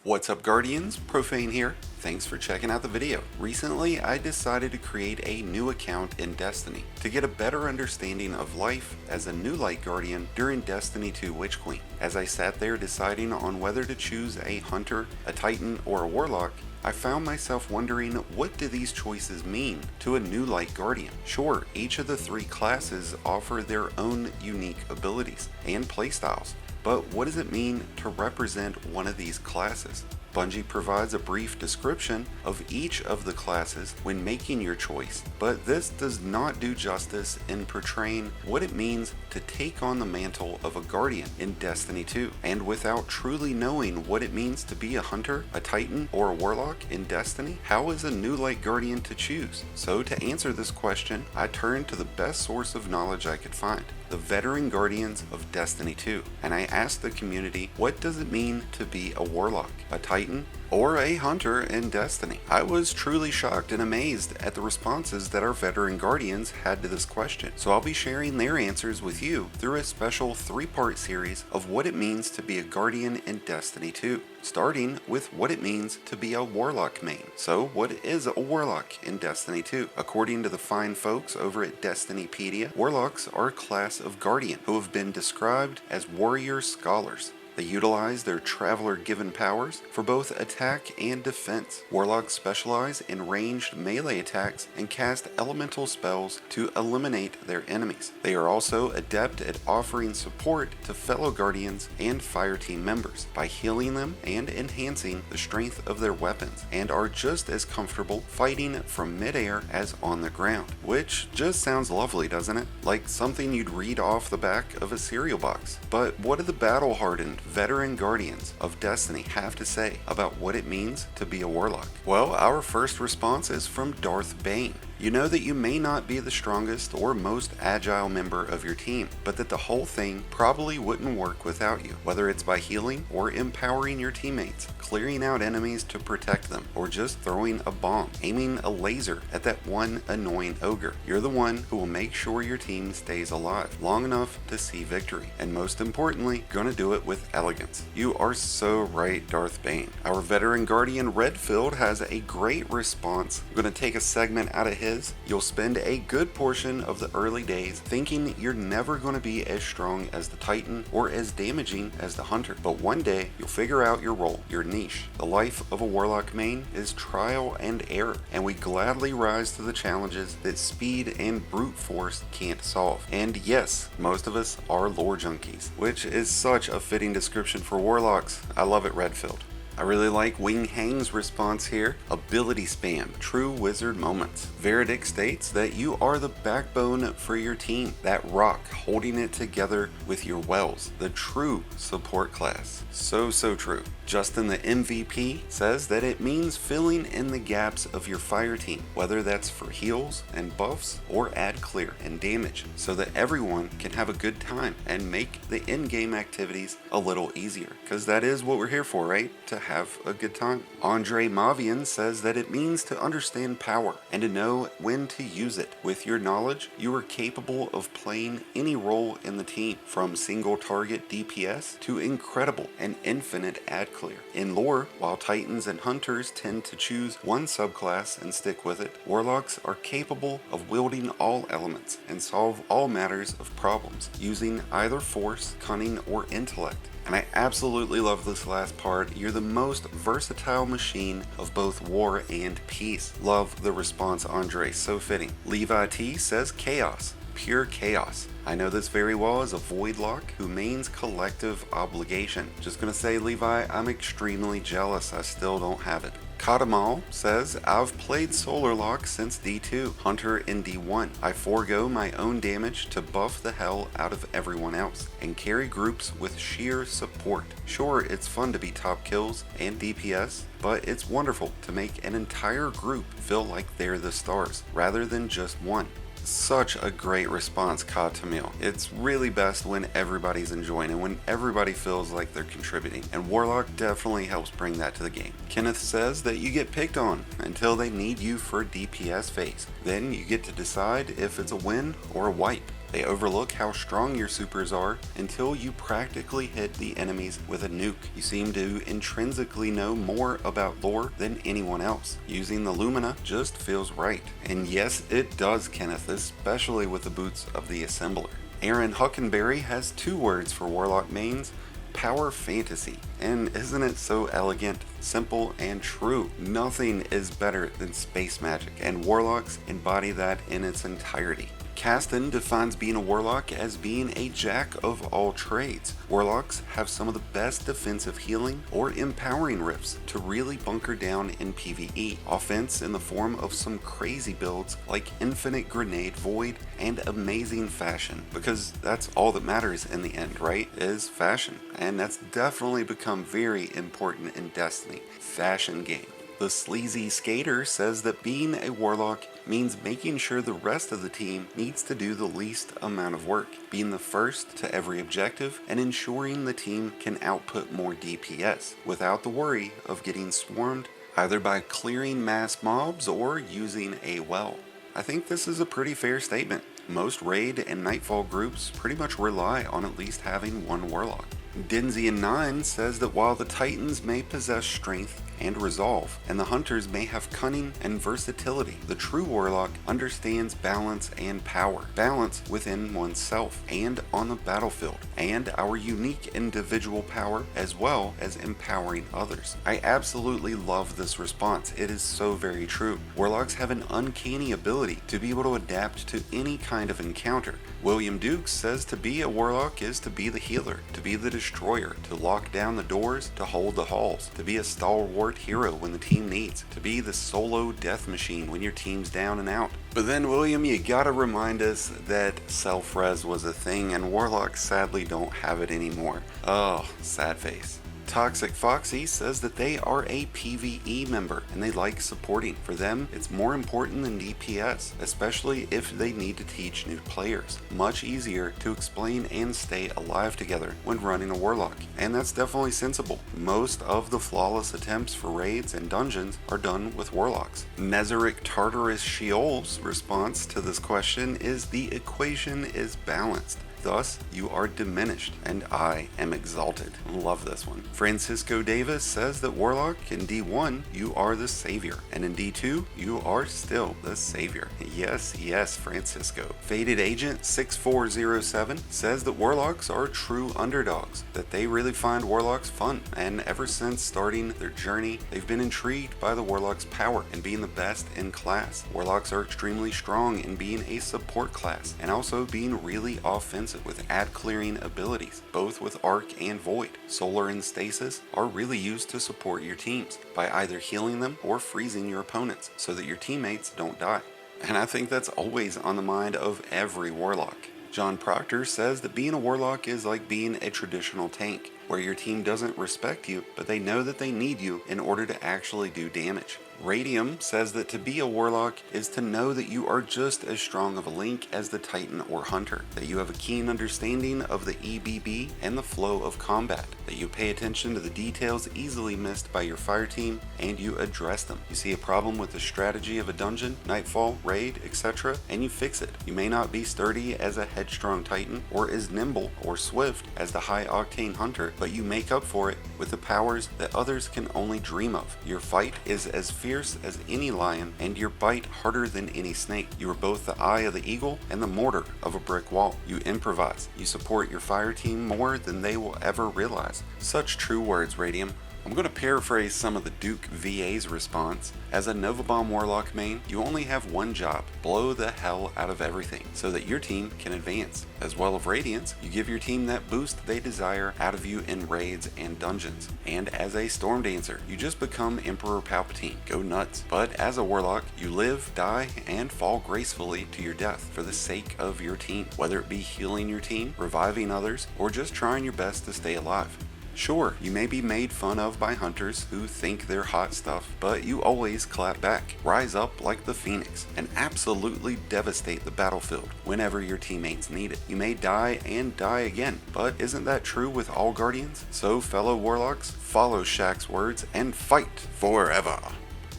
What's up, Guardians? Profane here. Thanks for checking out the video. Recently, I decided to create a new account in Destiny to get a better understanding of life as a new Light Guardian during Destiny 2 Witch Queen. As I sat there deciding on whether to choose a Hunter, a Titan, or a Warlock, I found myself wondering, what do these choices mean to a new Light Guardian? Sure, each of the three classes offer their own unique abilities and playstyles, but what does it mean to represent one of these classes? Bungie provides a brief description of each of the classes when making your choice, but this does not do justice in portraying what it means to take on the mantle of a Guardian in Destiny 2. And without truly knowing what it means to be a Hunter, a Titan, or a Warlock in Destiny, how is a new Light Guardian to choose? So to answer this question, I turned to the best source of knowledge I could find, the veteran Guardians of Destiny 2, and I asked the community, what does it mean to be a Warlock, a Titan, or a Hunter in Destiny? I was truly shocked and amazed at the responses that our veteran Guardians had to this question, so I'll be sharing their answers with you through a special 3-part series of what it means to be a Guardian in Destiny 2, starting with what it means to be a Warlock main. So what is a Warlock in Destiny 2? According to the fine folks over at Destinypedia, Warlocks are a class of Guardian who have been described as warrior scholars. They utilize their Traveler-given powers for both attack and defense. Warlocks specialize in ranged melee attacks and cast elemental spells to eliminate their enemies. They are also adept at offering support to fellow Guardians and Fireteam members by healing them and enhancing the strength of their weapons, and are just as comfortable fighting from midair as on the ground. Which just sounds lovely, doesn't it? Like something you'd read off the back of a cereal box. But what do the battle-hardened veteran Guardians of Destiny have to say about what it means to be a Warlock? Well, our first response is from Darth Bane. You know that you may not be the strongest or most agile member of your team, but that the whole thing probably wouldn't work without you, whether it's by healing or empowering your teammates, clearing out enemies to protect them, or just throwing a bomb, aiming a laser at that one annoying ogre. You're the one who will make sure your team stays alive long enough to see victory, and most importantly, gonna do it with elegance. You are so right, Darth Bane. Our veteran Guardian Redfield has a great response. I'm gonna take a segment out of his. You'll spend a good portion of the early days thinking you're never going to be as strong as the Titan or as damaging as the Hunter, but one day you'll figure out your role, your niche. The life of a Warlock main is trial and error, and we gladly rise to the challenges that speed and brute force can't solve. And yes, most of us are lore junkies, which is such a fitting description for Warlocks. I love it, Redfield. I really like Wing Hang's response here. Ability spam, true wizard moments. Veridic states that you are the backbone for your team, that rock holding it together with your wells, the true support class. So true. Justin the MVP says that it means filling in the gaps of your fire team, whether that's for heals and buffs or add clear and damage, so that everyone can have a good time and make the in-game activities a little easier. Because that is what we're here for, right? To have a good time. Andre Mavian says that it means to understand power and to know when to use it. With your knowledge, you are capable of playing any role in the team, from single target DPS to incredible and infinite add clear. In lore, while Titans and Hunters tend to choose one subclass and stick with it, Warlocks are capable of wielding all elements and solve all matters of problems using either force, cunning, or intellect. And I absolutely love this last part. You're the most versatile machine of both war and peace. Love the response, Andre. So fitting. Levi T says chaos. Pure chaos. I know this very well as a Voidlock who mains collective obligation. Just gonna say, Levi, I'm extremely jealous I still don't have it. Katamal says, I've played Solarlock since D2, Hunter in D1. I forego my own damage to buff the hell out of everyone else and carry groups with sheer support. Sure, it's fun to be top kills and DPS, but it's wonderful to make an entire group feel like they're the stars rather than just one. Such a great response, Katamil. It's really best when everybody's enjoying and when everybody feels like they're contributing, and Warlock definitely helps bring that to the game. Kenneth says that you get picked on until they need you for DPS phase. Then you get to decide if it's a win or a wipe. They overlook how strong your supers are until you practically hit the enemies with a nuke. You seem to intrinsically know more about lore than anyone else. Using the Lumina just feels right. And yes, it does, Kenneth, especially with the boots of the Assembler. Aaron Huckenberry has 2 words for Warlock mains: power fantasy. And isn't it so elegant, simple, and true? Nothing is better than space magic, and Warlocks embody that in its entirety. Caston defines being a Warlock as being a jack of all trades. Warlocks have some of the best defensive healing or empowering riffs to really bunker down in PvE. Offense in the form of some crazy builds like Infinite Grenade Void and Amazing Fashion, because that's all that matters in the end, right? Is fashion. And that's definitely become very important in Destiny. Fashion game. The Sleazy Skater says that being a Warlock means making sure the rest of the team needs to do the least amount of work, being the first to every objective, and ensuring the team can output more DPS without the worry of getting swarmed either by clearing mass mobs or using a well. I think this is a pretty fair statement. Most raid and nightfall groups pretty much rely on at least having one Warlock. Denzian9 says that while the Titans may possess strength and resolve, and the Hunters may have cunning and versatility, the true Warlock understands balance and power. Balance within oneself and on the battlefield, and our unique individual power as well as empowering others. I absolutely love this response. It is so very true. Warlocks have an uncanny ability to be able to adapt to any kind of encounter. William Dukes says to be a Warlock is to be the healer, to be the destroyer, to lock down the doors, to hold the halls, to be a stalwart hero when the team needs, to be the solo death machine when your team's down and out. But then, William, you gotta remind us that self-res was a thing, and Warlocks sadly don't have it anymore. Oh, sad face. Toxic Foxy says that they are a PvE member and they like supporting. For them, it's more important than DPS, especially if they need to teach new players. Much easier to explain and stay alive together when running a Warlock, and that's definitely sensible. Most of the flawless attempts for raids and dungeons are done with Warlocks. Nezaric Tartarus Sheol's response to this question is the equation is balanced. Thus, you are diminished, and I am exalted. Love this one. Francisco Davis says that Warlock in D1, you are the savior, and in D2, you are still the savior. Yes, yes, Francisco. Faded Agent 6407 says that Warlocks are true underdogs, that they really find Warlocks fun, and ever since starting their journey, they've been intrigued by the Warlock's power and being the best in class. Warlocks are extremely strong in being a support class, and also being really offensive with ad clearing abilities, both with Arc and Void. Solar and Stasis are really used to support your teams by either healing them or freezing your opponents so that your teammates don't die. And I think that's always on the mind of every Warlock. John Proctor says that being a Warlock is like being a traditional tank, where your team doesn't respect you, but they know that they need you in order to actually do damage. Radium says that to be a Warlock is to know that you are just as strong of a link as the Titan or Hunter, that you have a keen understanding of the EBB and the flow of combat, that you pay attention to the details easily missed by your fire team, and you address them. You see a problem with the strategy of a dungeon, nightfall, raid, etc., and you fix it. You may not be sturdy as a headstrong Titan, or as nimble or swift as the high-octane Hunter, but you make up for it with the powers that others can only dream of. Your fight is as fierce as any lion, and your bite harder than any snake. You are both the eye of the eagle and the mortar of a brick wall. You improvise. You support your fire team more than they will ever realize. Such true words, Radium. I'm going to paraphrase some of the Duke VA's response. As a Nova Bomb Warlock main, you only have one job: blow the hell out of everything so that your team can advance. As well of Radiance, you give your team that boost they desire out of you in raids and dungeons. And as a Storm Dancer, you just become Emperor Palpatine. Go nuts. But as a Warlock, you live, die, and fall gracefully to your death for the sake of your team, whether it be healing your team, reviving others, or just trying your best to stay alive. Sure, you may be made fun of by hunters who think they're hot stuff, but you always clap back, rise up like the phoenix, and absolutely devastate the battlefield whenever your teammates need it. You may die and die again, but isn't that true with all Guardians? So fellow Warlocks, follow Shaq's words and fight forever.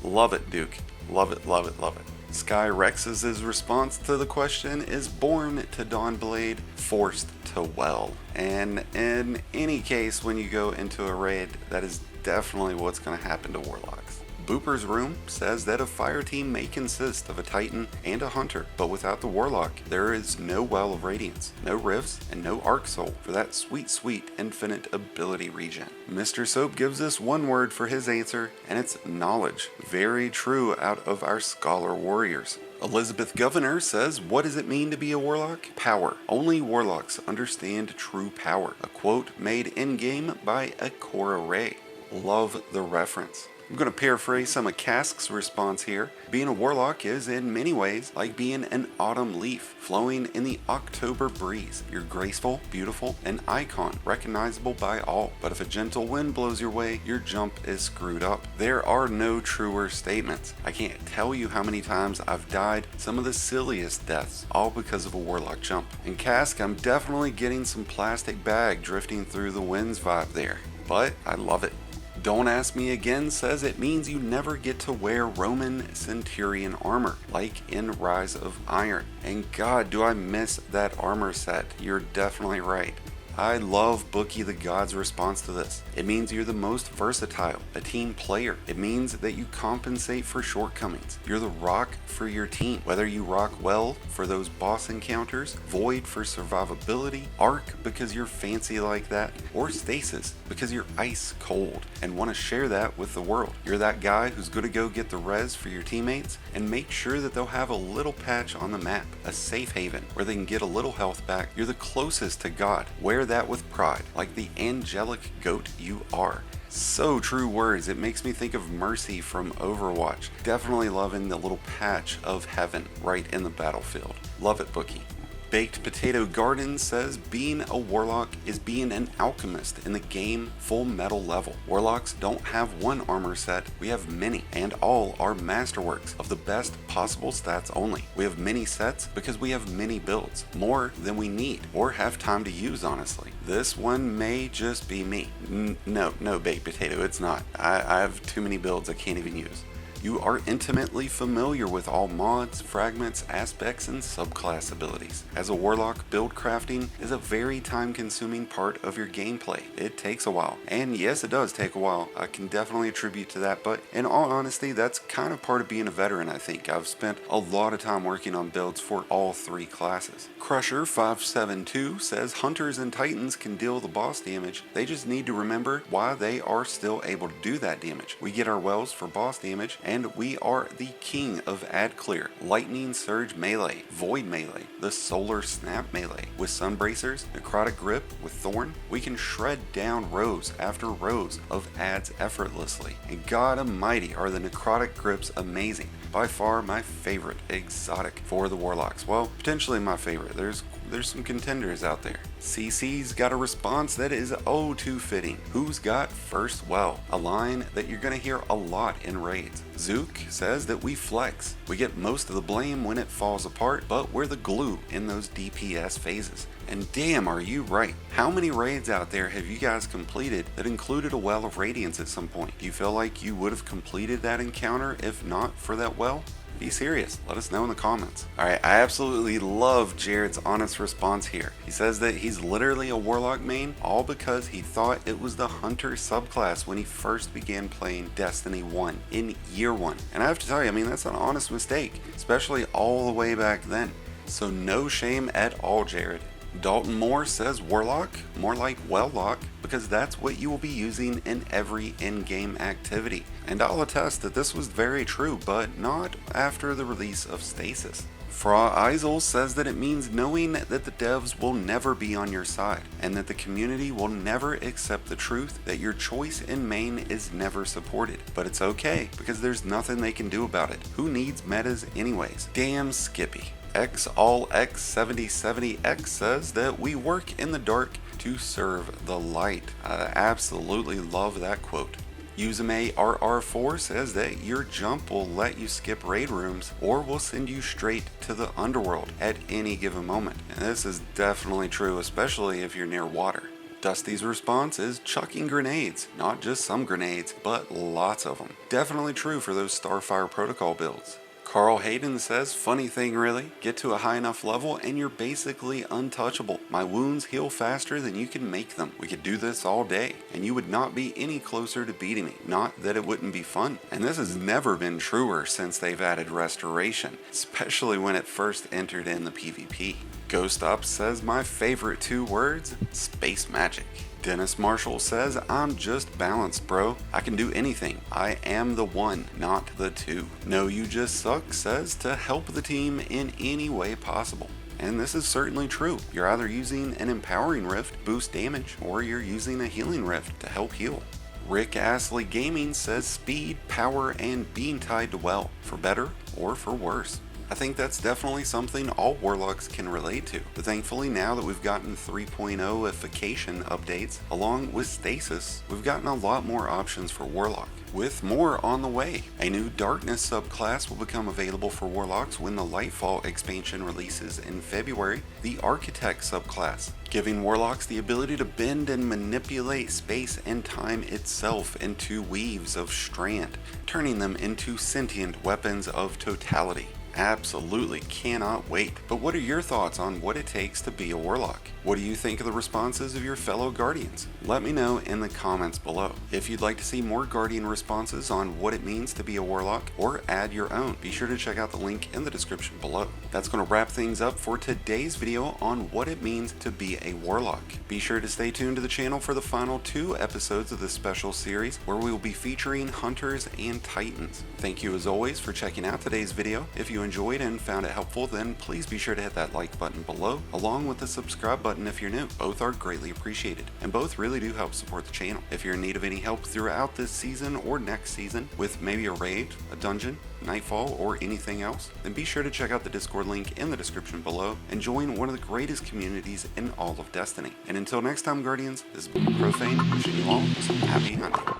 Love it, Duke. Love it, love it, love it. Sky Rex's response to the question is born to Dawnblade, forced to well. And in any case, when you go into a raid, that is definitely what's going to happen to Warlocks. Booper's Room says that a fire team may consist of a Titan and a Hunter, but without the Warlock, there is no Well of Radiance, no Rifts, and no Arc Soul for that sweet, sweet infinite ability regen. Mr. Soap gives us one word for his answer, and it's knowledge. Very true out of our Scholar Warriors. Elizabeth Governor says, what does it mean to be a Warlock? Power. Only Warlocks understand true power. A quote made in-game by Akora Ray. Love the reference. I'm going to paraphrase some of Cask's response here. Being a Warlock is in many ways like being an autumn leaf flowing in the October breeze. You're graceful, beautiful, an icon, recognizable by all. But if a gentle wind blows your way, your jump is screwed up. There are no truer statements. I can't tell you how many times I've died some of the silliest deaths, all because of a Warlock jump. In Cask, I'm definitely getting some plastic bag drifting through the winds vibe there. But I love it. Don't Ask Me Again says it means you never get to wear Roman Centurion armor, like in Rise of Iron. And God, do I miss that armor set. You're definitely right. I love Bookie the God's response to this. It means you're the most versatile, a team player. It means that you compensate for shortcomings. You're the rock for your team. Whether you rock well for those boss encounters, Void for survivability, Arc because you're fancy like that, or Stasis because you're ice cold and want to share that with the world. You're that guy who's going to go get the res for your teammates and make sure that they'll have a little patch on the map, a safe haven where they can get a little health back. You're the closest to God. Wear that with pride, like the angelic goat you are. So true words. It makes me think of Mercy from Overwatch. Definitely loving the little patch of heaven right in the battlefield. Love it, Bookie. Baked Potato Garden says being a Warlock is being an alchemist in the game full metal level. Warlocks don't have one armor set, we have many, and all are masterworks of the best possible stats only. We have many sets because we have many builds, more than we need or have time to use, honestly. This one may just be me. No, Baked Potato, it's not. I have too many builds I can't even use. You are intimately familiar with all mods, fragments, aspects, and subclass abilities. As a Warlock, build crafting is a very time-consuming part of your gameplay. It takes a while. And yes, it does take a while. I can definitely attribute to that, but in all honesty, that's kind of part of being a veteran, I think. I've spent a lot of time working on builds for all three classes. Crusher572 says Hunters and Titans can deal the boss damage. They just need to remember why they are still able to do that damage. We get our wells for boss damage, and we are the king of ad clear, lightning surge melee, void melee, the solar snap melee. With sunbracers, necrotic grip with thorn, we can shred down rows after rows of ads effortlessly. And God almighty, are the necrotic grips amazing. By far my favorite exotic for the Warlocks. Well, potentially my favorite. There's some contenders out there. CC's got a response that is oh too fitting. Who's got first well? A line that you're gonna hear a lot in raids. Zook says that we flex. We get most of the blame when it falls apart, but we're the glue in those DPS phases. And damn, are you right. How many raids out there have you guys completed that included a well of radiance at some point? Do you feel like you would have completed that encounter if not for that well? Be serious. Let us know in the comments. Alright, I absolutely love Jared's honest response here. He says that he's literally a Warlock main, all because he thought it was the Hunter subclass when he first began playing Destiny 1 in year 1. And I have to tell you, I mean, that's an honest mistake, especially all the way back then. So no shame at all, Jared. Dalton Moore says Warlock, more like Well-Lock, because that's what you will be using in every in-game activity. And I'll attest that this was very true, but not after the release of Stasis. Fra Eisel says that it means knowing that the devs will never be on your side, and that the community will never accept the truth that your choice in main is never supported. But it's okay, because there's nothing they can do about it. Who needs metas anyways? Damn Skippy. XAllX7070X says that we work in the dark to serve the light. I absolutely love that quote. Uzume RR4 says that your jump will let you skip raid rooms or will send you straight to the underworld at any given moment. And this is definitely true, especially if you're near water. Dusty's response is chucking grenades. Not just some grenades, but lots of them. Definitely true for those Starfire Protocol builds. Carl Hayden says, funny thing really, get to a high enough level and you're basically untouchable. My wounds heal faster than you can make them. We could do this all day and you would not be any closer to beating me. Not that it wouldn't be fun. And this has never been truer since they've added restoration, especially when it first entered in the PvP. Ghost Up says, my favorite 2 words, space magic. Dennis Marshall says, I'm just balanced, bro. I can do anything. I am the 1, not the 2. No, you just suck says, to help the team in any way possible. And this is certainly true. You're either using an empowering rift to boost damage, or you're using a healing rift to help heal. Rick Astley Gaming says, speed, power, and being tied to well, for better or for worse. I think that's definitely something all Warlocks can relate to, but thankfully now that we've gotten 3.0ification updates, along with Stasis, we've gotten a lot more options for Warlock, with more on the way. A new Darkness subclass will become available for Warlocks when the Lightfall expansion releases in February, the Architect subclass, giving Warlocks the ability to bend and manipulate space and time itself into weaves of Strand, turning them into sentient weapons of totality. Absolutely cannot wait. But what are your thoughts on what it takes to be a Warlock? What do you think of the responses of your fellow Guardians? Let me know in the comments below. If you'd like to see more Guardian responses on what it means to be a Warlock, or add your own, be sure to check out the link in the description below. That's going to wrap things up for today's video on what it means to be a Warlock. Be sure to stay tuned to the channel for the final 2 episodes of this special series, where we will be featuring Hunters and Titans. Thank you as always for checking out today's video. If you enjoyed and found it helpful, then please be sure to hit that like button below, along with the subscribe button if you're new. Both are greatly appreciated, and both really do help support the channel. If you're in need of any help throughout this season or next season with maybe a raid, a dungeon, Nightfall, or anything else, then be sure to check out the Discord link in the description below and join one of the greatest communities in all of Destiny. And until next time, Guardians, this has been Profane, wishing you all some happy hunting.